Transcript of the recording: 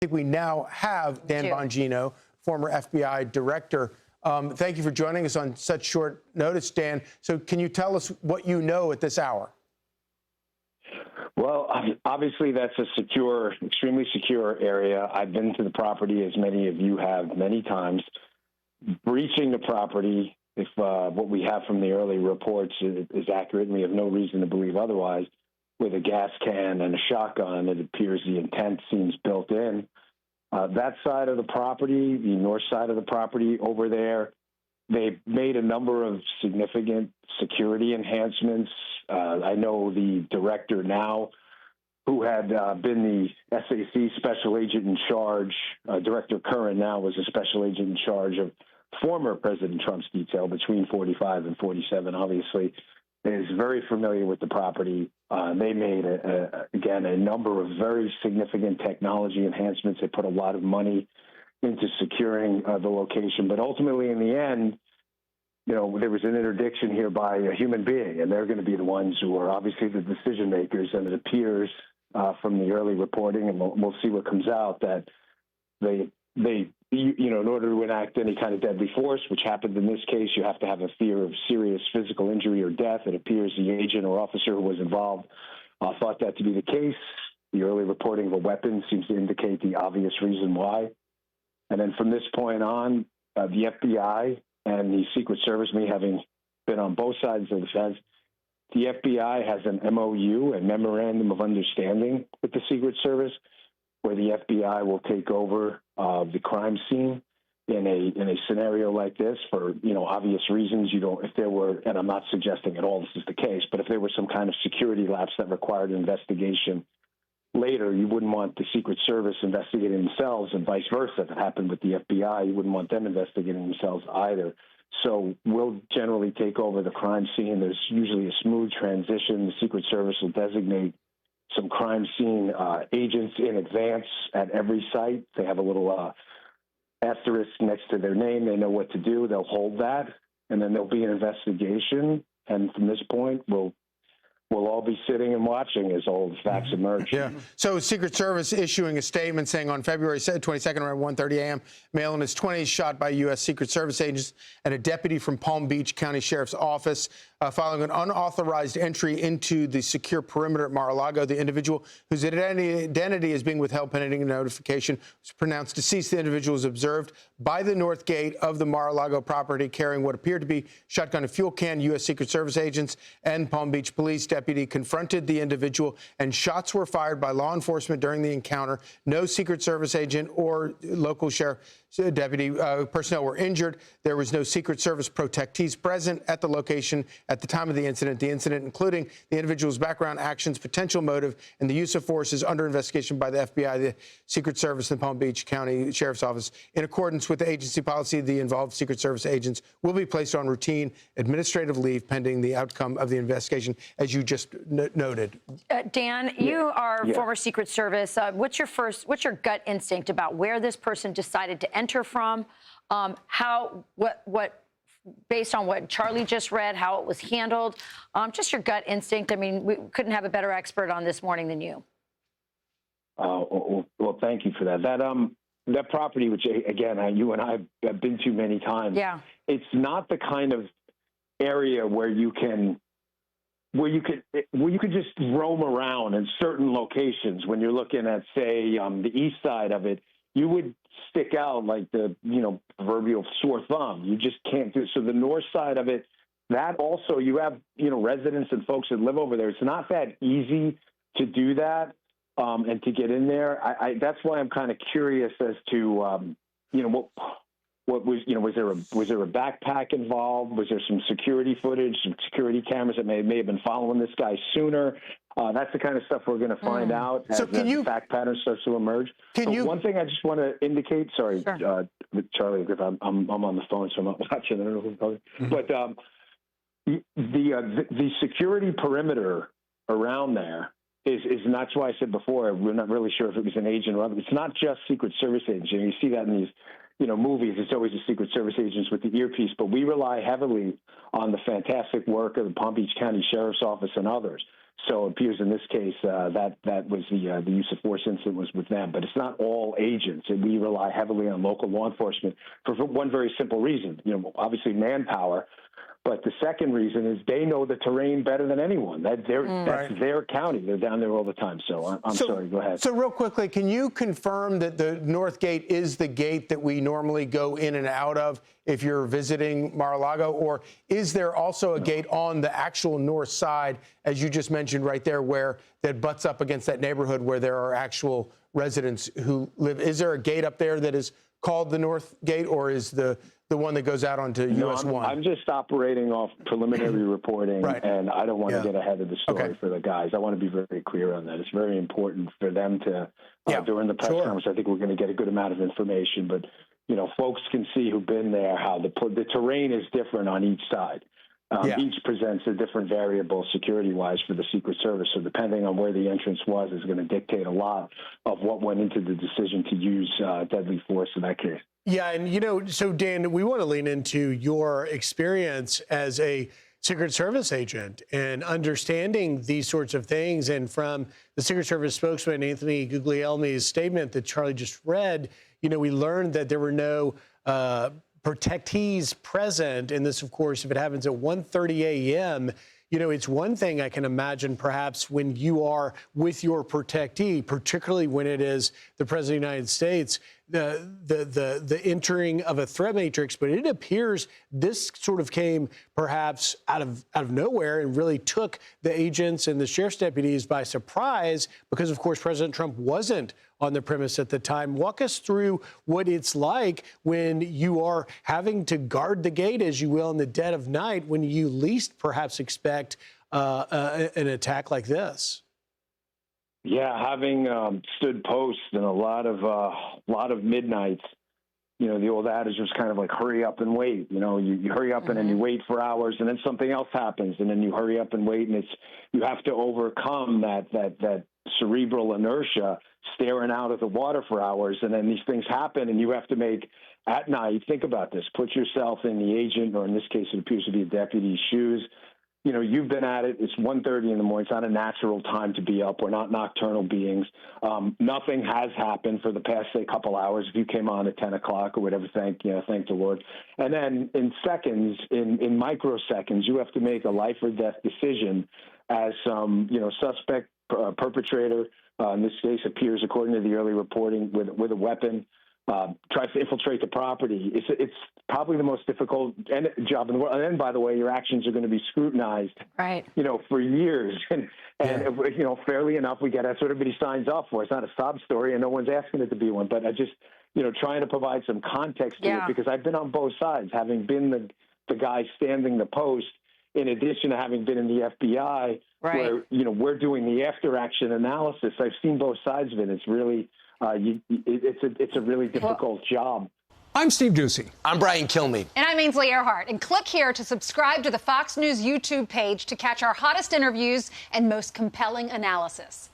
think we now have Dan Bongino, former FBI director. Thank you for joining us on such short notice, Dan. So can you tell us what you know at this hour? Well, obviously that's a secure, extremely secure area. I've been to the property, as many of you have, many times. Breaching the property, if what we have from the early reports is accurate, and we have no reason to believe otherwise, with a gas can and a shotgun, it appears the intent seems built in. That side of the property, the north side of the property over there, they've made a number of significant security enhancements. I know the director now, who had been the SAC special agent in charge, Director Curran now was a special agent in charge of former President Trump's detail between 45 and 47, obviously, is very familiar with the property. They made, again, a number of very significant technology enhancements. They put a lot of money into securing the location. But ultimately, in the end, you know, there was an interdiction here by a human being, and they're going to be the ones who are obviously the decision makers. And it appears from the early reporting, and we'll see what comes out, that they you know, in order to enact any kind of deadly force, which happened in this case, you have to have a fear of serious physical injury or death. It appears the agent or officer who was involved thought that to be the case. The early reporting of a weapon seems to indicate the obvious reason why. And then from this point on, the FBI and the Secret Service, me having been on both sides of the fence, the FBI has an MOU, a Memorandum of Understanding with the Secret Service, where the FBI will take over the crime scene in a scenario like this for, you know, obvious reasons. You don't, if there were, and I'm not suggesting at all this is the case, but if there was some kind of security lapse that required an investigation later, you wouldn't want the Secret Service investigating themselves, and vice versa. If it happened with the FBI, you wouldn't want them investigating themselves either. So we'll generally take over the crime scene. There's usually a smooth transition. The Secret Service will designate some crime scene agents in advance at every site. They have a little asterisk next to their name. They know what to do. They'll hold that, and then there'll be an investigation. And from this point, we'll all be sitting and watching as all the facts emerge. Yeah. So Secret Service issuing a statement saying on February 22nd around 1:30 a.m., male in his 20s shot by U.S. Secret Service agents and a deputy from Palm Beach County Sheriff's Office following an unauthorized entry into the secure perimeter at Mar-a-Lago. The individual whose identity is being withheld pending a notification was pronounced deceased. The individual was observed by the north gate of the Mar-a-Lago property carrying what appeared to be shotgun and fuel can. U.S. Secret Service agents and Palm Beach Police deputy confronted the individual, and shots were fired by law enforcement during the encounter. No Secret Service agent or local sheriff deputy personnel were injured. There was no Secret Service protectees present at the location at the time of the incident. The incident, including the individual's background, actions, potential motive, and the use of force, is under investigation by the FBI, the Secret Service, and Palm Beach County Sheriff's Office. In accordance with the agency policy, the involved Secret Service agents will be placed on routine administrative leave pending the outcome of the investigation, as you just noted. Dan, you are former Secret Service. What's your gut instinct about where this person decided to enter from? Based on what Charlie just read, how it was handled, just your gut instinct. I mean, we couldn't have a better expert on this morning than you. Well, thank you for that. That property, which again, you and I have been to many times. Yeah, it's not the kind of area where you could just roam around in certain locations. When you're looking at, say, the east side of it, you would stick out like the, you know, proverbial sore thumb. You just can't do it. So the north side of it, that also, you have, you know, residents and folks that live over there. It's not that easy to do that and to get in there. That's why I'm kind of curious as to, you know, what was, you know, was there a backpack involved? Was there some security footage, some security cameras that may have been following this guy sooner? That's the kind of stuff we're going to find out as the fact pattern starts to emerge. One thing I just want to indicate, sorry, sure. Charlie, because I'm on the phone, so I'm not watching. I don't know who's calling. But the security perimeter around there is, and that's why I said before, we're not really sure if it was an agent or other. It's not just Secret Service agents. You see that in these, you know, movies. It's always the Secret Service agents with the earpiece, but we rely heavily on the fantastic work of the Palm Beach County Sheriff's Office and others. So it appears in this case that was the use of force incident was with them. But it's not all agents. And we rely heavily on local law enforcement for one very simple reason. Obviously manpower. But the second reason is they know the terrain better than anyone. That's their county. They're down there all the time. So I'm sorry. Go ahead. So real quickly, can you confirm that the North Gate is the gate that we normally go in and out of if you're visiting Mar-a-Lago? Or is there also a gate on the actual north side, as you just mentioned right there, where that butts up against that neighborhood where there are actual residents who live? Is there a gate up there that is called the North Gate, or is the one that goes out onto US 1? I'm just operating off preliminary reporting, and I don't want to get ahead of the story for the guys. I want to be very clear on that. It's very important for them to, during the press conference, I think we're going to get a good amount of information. But, folks can see who've been there how the terrain is different on each side. Each presents a different variable security-wise for the Secret Service. So depending on where the entrance was is going to dictate a lot of what went into the decision to use deadly force in that case. Yeah, and so Dan, we want to lean into your experience as a Secret Service agent and understanding these sorts of things. And from the Secret Service spokesman, Anthony Guglielmi's statement that Charlie just read, we learned that there were no protectees present. And this, of course, if it happens at 1:30 a.m., it's one thing I can imagine perhaps when you are with your protectee, particularly when it is the President of the United States, the entering of a threat matrix. But it appears this sort of came perhaps out of nowhere and really took the agents and the sheriff's deputies by surprise because, of course, President Trump wasn't on the premise at the time. Walk us through what it's like when you are having to guard the gate, as you will, in the dead of night, when you least perhaps expect an attack like this. Yeah, having stood post in a lot of midnights, the old adage was kind of like hurry up and wait. You hurry up and then you wait for hours, and then something else happens, and then you hurry up and wait, and you have to overcome that cerebral inertia, staring out at the water for hours, and then these things happen, and you have to make at night. Think about this: put yourself in the agent, or in this case, it appears to be a deputy's shoes. You've been at it. It's 1:30 in the morning. It's not a natural time to be up. We're not nocturnal beings. Nothing has happened for the past, say, couple hours. If you came on at 10 o'clock or whatever, thank the Lord. And then in seconds, in microseconds, you have to make a life or death decision as some, suspect perpetrator, in this case, appears, according to the early reporting, with a weapon. Tries to infiltrate the property. It's probably the most difficult job in the world. And then, by the way, your actions are going to be scrutinized, for years. And fairly enough, that's what everybody signs up for. It's not a sob story, and no one's asking it to be one. But I just, trying to provide some context to it, because I've been on both sides, having been the guy standing the post, in addition to having been in the FBI, where, we're doing the after-action analysis. I've seen both sides of it. It's really... it's a really difficult job. I'm Steve Doocy. I'm Brian Kilmeade. And I'm Ainsley Earhart. And click here to subscribe to the Fox News YouTube page to catch our hottest interviews and most compelling analysis.